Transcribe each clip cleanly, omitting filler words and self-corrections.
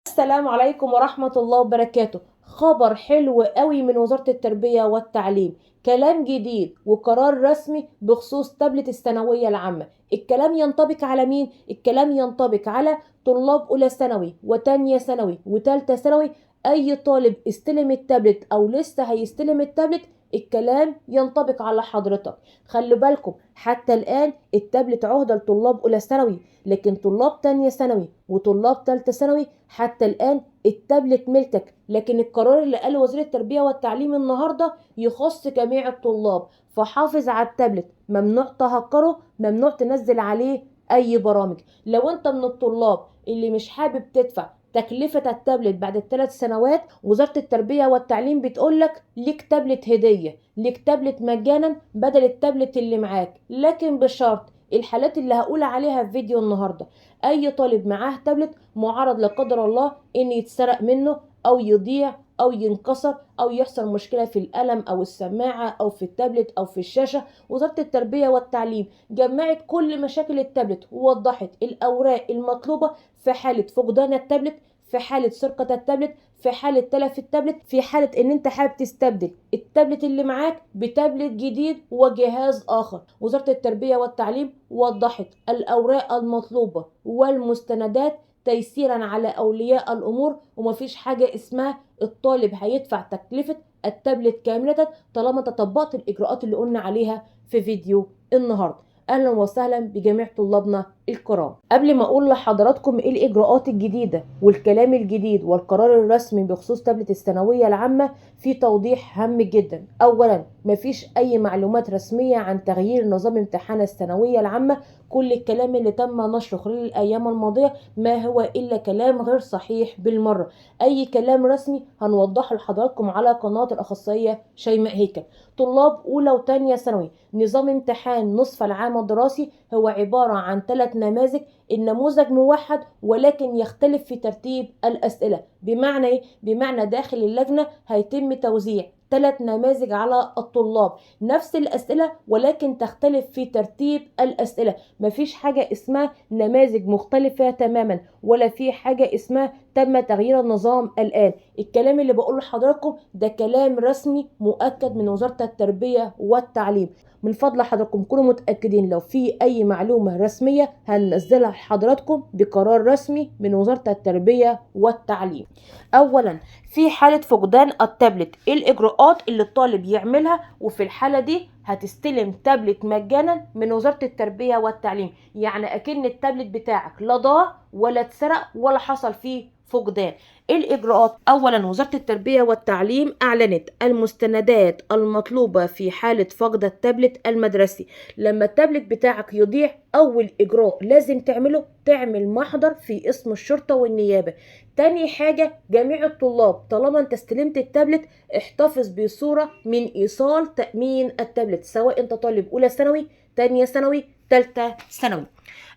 السلام عليكم ورحمة الله وبركاته. خبر حلو قوي من وزارة التربية والتعليم. كلام جديد وقرار رسمي بخصوص تابلت الثانوية العامة. الكلام ينطبق على مين؟ الكلام ينطبق على طلاب أولى ثانوي وتانية ثانوي وتالتة ثانوي. أي طالب استلم التابلت أو لسه هيستلم التابلت الكلام ينطبق على حضرتك. خلوا بالكم حتى الآن التابلت عهدة لطلاب أولى ثانوي، لكن طلاب تانية ثانوي وطلاب تالتة ثانوي حتى الآن التابلت ملكك. لكن القرار اللي قاله وزير التربية والتعليم النهاردة يخص جميع الطلاب، فحافظ على التابلت، ممنوع تهكره، ممنوع تنزل عليه أي برامج. لو أنت من الطلاب اللي مش حابب تدفع تكلفة التابلت بعد ال3 سنوات، وزارة التربية والتعليم بتقولك ليك تابلت هدية، ليك تابلت مجانا بدل التابلت اللي معاك، لكن بشرط الحالات اللي هقول عليها في فيديو النهارده. اي طالب معاه تابلت معرض لا قدر الله ان يتسرق منه او يضيع او ينكسر او يحصل مشكله في القلم او السماعه او في التابلت او في الشاشه. وزاره التربيه والتعليم جمعت كل مشاكل التابلت ووضحت الاوراق المطلوبه في حاله فقدان التابلت، في حاله سرقه التابلت، في حاله تلف التابلت، في حاله ان انت حابب تستبدل التابلت اللي معاك بتابلت جديد وجهاز اخر. وزاره التربيه والتعليم وضحت الاوراق المطلوبه والمستندات تيسيرا على اولياء الامور، ومفيش حاجه اسمها الطالب هيدفع تكلفه التابلت كامله طالما تطبقت الاجراءات اللي قلنا عليها في فيديو النهارده. اهلا وسهلا بجميع طلابنا الكرام. قبل ما اقول لحضراتكم ايه الاجراءات الجديده والكلام الجديد والقرار الرسمي بخصوص تابلت الثانويه العامه، في توضيح هام جدا. اولا مفيش اي معلومات رسميه عن تغيير نظام امتحان الثانويه العامه. كل الكلام اللي تم نشره خلال الايام الماضيه ما هو الا كلام غير صحيح بالمره. اي كلام رسمي هنوضحه لحضراتكم على قناه الاخصائيه شيماء هيكل. طلاب اولى وتانية ثانوي، نظام امتحان نصف العام الدراسي هو عباره عن 3 نماذج. النموذج موحد ولكن يختلف في ترتيب الاسئله. بمعنى ايه؟ بمعنى داخل اللجنه هيتم توزيع 3 نماذج على الطلاب، نفس الأسئلة ولكن تختلف في ترتيب الأسئلة. مفيش حاجة اسمها نماذج مختلفة تماما، ولا في حاجة اسمها تم تغيير النظام الآن. الكلام اللي بقوله لحضراتكم ده كلام رسمي مؤكد من وزارة التربية والتعليم. من فضل حضراتكم كونوا متأكدين لو في أي معلومة رسمية هننزلها لحضراتكم بقرار رسمي من وزارة التربية والتعليم. أولا في حالة فقدان التابلت ايه الإجراءات اللي الطالب يعملها؟ وفي الحالة دي هتستلم تابلت مجانا من وزارة التربية والتعليم، يعني أكن التابلت بتاعك لا ضاع ولا اتسرق ولا حصل فيه فقدان. ايه الاجراءات؟ اولا وزارة التربية والتعليم اعلنت المستندات المطلوبة في حالة فقد التابلت المدرسي. لما التابلت بتاعك يضيع اول اجراء لازم تعمله تعمل محضر في اسم الشرطة والنيابة. تاني حاجة جميع الطلاب طالما انت استلمت التابلت احتفظ بصورة من ايصال تأمين التابلت، سواء انت طالب اولى ثانوي تانية ثانوي تالتة ثانوي.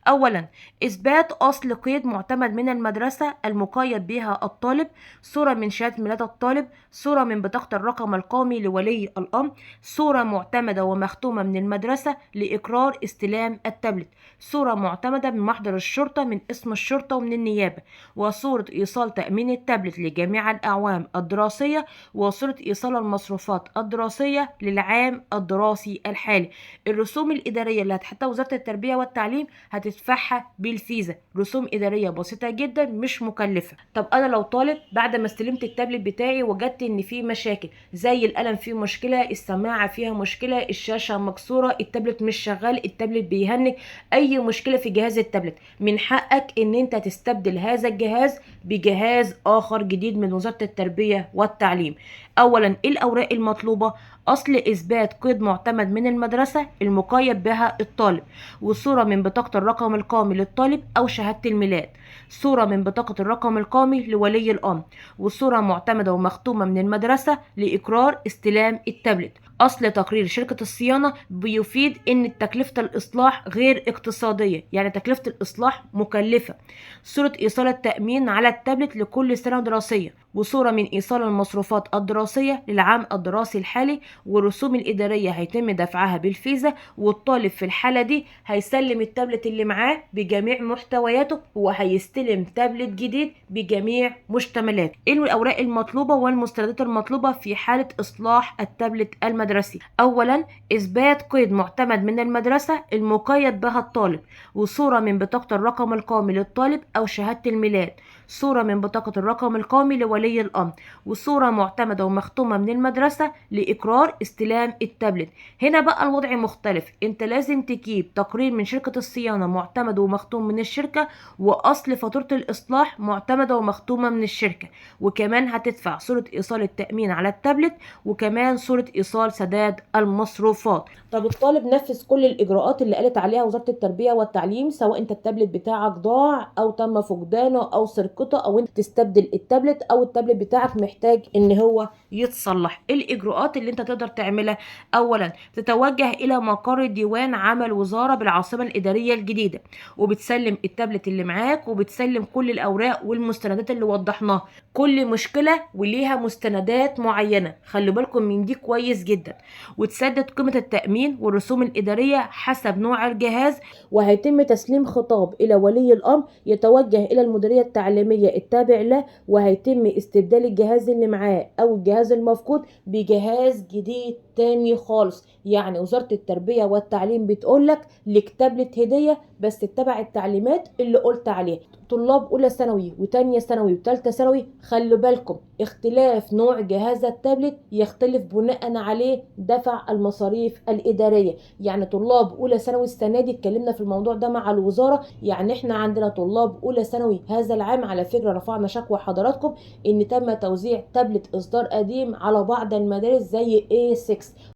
اولا اثبات اصل قيد معتمد من المدرسه المقيد بها الطالب، صوره من شهاده ميلاد الطالب، صوره من بطاقه الرقم القومي لولي الامر، صوره معتمده ومختومه من المدرسه لاقرار استلام التابلت، صوره معتمده من محضر الشرطه من اسم الشرطه ومن النيابه، وصوره ايصال تامين التابلت لجميع الاعوام الدراسيه، وصوره ايصال المصروفات الدراسيه للعام الدراسي الحالي. الرسوم الاداريه اللي هتحطها وزاره التربيه والتعليم هتدفعها بالفيزا، رسوم إدارية بسيطة جدا مش مكلفة. طب أنا لو طالب بعد ما استلمت التابلت بتاعي وجدت إن فيه مشاكل زي القلم فيه مشكلة، السماعة فيها مشكلة، الشاشة مكسورة، التابلت مش شغال، التابلت بيهنج، أي مشكلة في جهاز التابلت، من حقك إن أنت تستبدل هذا الجهاز بجهاز آخر جديد من وزارة التربية والتعليم. أولا الأوراق المطلوبة: أصل إثبات قيد معتمد من المدرسة المقيد بها الطالب، وصورة من بطاقة الرقم القومي للطالب أو شهادة الميلاد، صورة من بطاقة الرقم القومي لولي الأمر، وصورة معتمدة ومختومة من المدرسة لإقرار استلام التابلت. أصل تقرير شركة الصيانة بيفيد إن تكلفة الإصلاح غير اقتصادية، يعني تكلفة الإصلاح مكلفة. صورة إيصال التأمين على التابلت لكل سنة دراسية، وصورة من إيصال المصروفات الدراسية للعام الدراسي الحالي، والرسوم الإدارية هيتم دفعها بالفيزا. والطالب في الحالة دي هيسلم التابلت اللي معاه بجميع محتوياته، وهيستلم هيستلم تابلت جديد بجميع مشتملاته. ايه الاوراق المطلوبه والمستندات المطلوبه في حاله اصلاح التابلت المدرسي؟ اولا اثبات قيد معتمد من المدرسه المقيد بها الطالب، وصوره من بطاقه الرقم القومي للطالب او شهاده الميلاد، صوره من بطاقه الرقم القومي لولي الامر، وصوره معتمده ومختومه من المدرسه لاقرار استلام التابلت. هنا بقى الوضع مختلف، انت لازم تجيب تقرير من شركه الصيانه معتمد ومختوم من الشركه، واصل فاتوره الاصلاح معتمده ومختومه من الشركه، وكمان هتدفع صوره ايصال التامين على التابلت، وكمان صوره ايصال سداد المصروفات. طب الطالب نفذ كل الاجراءات اللي قالت عليها وزاره التربيه والتعليم، سواء انت التابلت بتاعك ضاع او تم فقدانه او سرقته او انت تستبدل التابلت او التابلت بتاعك محتاج ان هو يتصلح. إيه الاجراءات اللي انت تقدر تعملها؟ اولا تتوجه الى مقر ديوان عمل وزاره بالعاصمه الاداريه الجديده، وبتسلم التابلت اللي معاك وبتسلم كل الاوراق والمستندات اللي وضحناها. كل مشكله وليها مستندات معينه، خلي بالكم من دي كويس جدا. وتسدد قيمه التامين والرسوم الاداريه حسب نوع الجهاز، وهيتم تسليم خطاب الى ولي الامر يتوجه الى المديريه التعليميه التابع له، وهيتم استبدال الجهاز اللي معاه او الجهاز المفقود بجهاز جديد تاني خالص. يعني وزاره التربيه والتعليم بتقولك لك تابلت هديه، بس اتبع التعليمات اللي قلت عليها. طلاب اولى ثانوي وتانية ثانوي وتالتة ثانوي خلوا بالكم، اختلاف نوع جهاز التابلت يختلف بناء عليه دفع المصاريف الاداريه. يعني طلاب اولى ثانوي السنه دي اتكلمنا في الموضوع ده مع الوزاره، يعني احنا عندنا طلاب اولى ثانوي هذا العام على فكره رفعنا شكوى حضراتكم ان تم توزيع تابلت اصدار قديم على بعض المدارس زي A6،